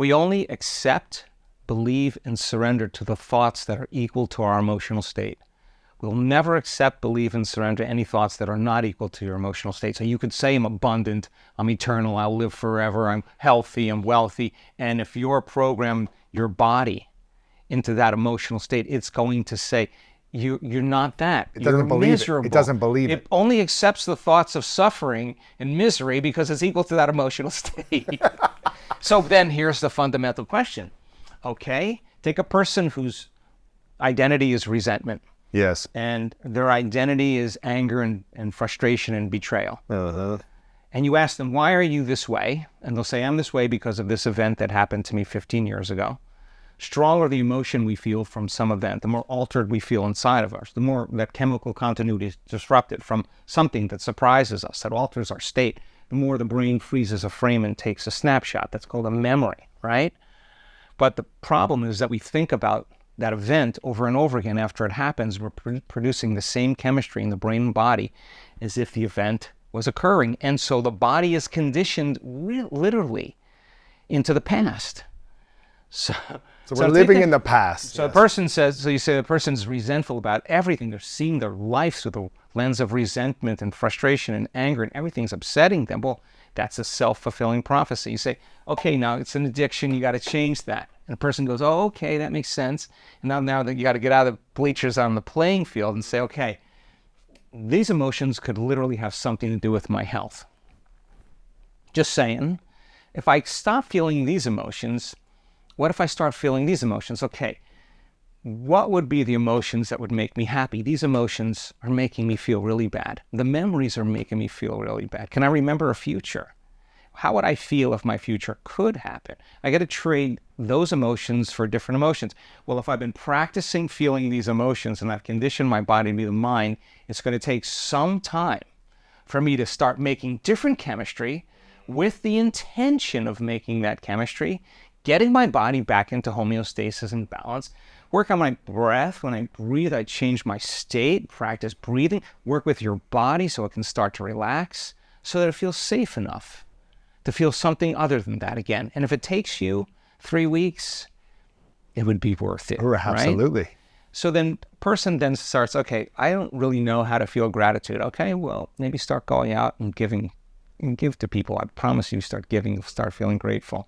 We only accept, believe, and surrender to the thoughts that are equal to our emotional state. We'll never accept, believe, and surrender any thoughts that are not equal to your emotional state. So you could say, I'm abundant, I'm eternal, I'll live forever, I'm healthy, I'm wealthy. And if you're programmed your body into that emotional state, it's going to say, you're not that. It doesn't believe miserable. it. It doesn't believe it. It only accepts the thoughts of suffering and misery because it's equal to that emotional state. So then here's the fundamental question. Okay, take a person whose identity is resentment. Yes. And their identity is anger and frustration and betrayal. Uh-huh. And you ask them, why are you this way? And they'll say, I'm this way because of this event that happened to me 15 years ago. Stronger the emotion we feel from some event, the more altered we feel inside of us, the more that chemical continuity is disrupted from something that surprises us, that alters our state, the more the brain freezes a frame and takes a snapshot. That's called a memory, right? But the problem is that we think about that event over and over again after it happens. We're producing the same chemistry in the brain and body as if the event was occurring. And so the body is conditioned literally into the past. So we're living in the past. So yes. The person says, so you say the person's resentful about everything. They're seeing their life through the lens of resentment and frustration and anger, and everything's upsetting them. Well, that's a self-fulfilling prophecy. You say, okay, now it's an addiction. You got to change that. And the person goes, oh, okay, that makes sense. And now that you got to get out of the bleachers on the playing field and say, okay, these emotions could literally have something to do with my health. Just saying, if I stop feeling these emotions, what if I start feeling these emotions? Okay, what would be the emotions that would make me happy? These emotions are making me feel really bad. The memories are making me feel really bad. Can I remember a future? How would I feel if my future could happen? I got to trade those emotions for different emotions. Well, if I've been practicing feeling these emotions and I've conditioned my body to be the mind, it's going to take some time for me to start making different chemistry with the intention of making that chemistry, getting my body back into homeostasis and balance, work on my breath. When I breathe, I change my state, practice breathing, work with your body so it can start to relax so that it feels safe enough to feel something other than that again. And if it takes you 3 weeks, it would be worth it. Absolutely. Right? So then person then starts, okay, I don't really know how to feel gratitude. Okay, well, maybe start going out and giving and give to people. I promise you, start giving, you'll start feeling grateful.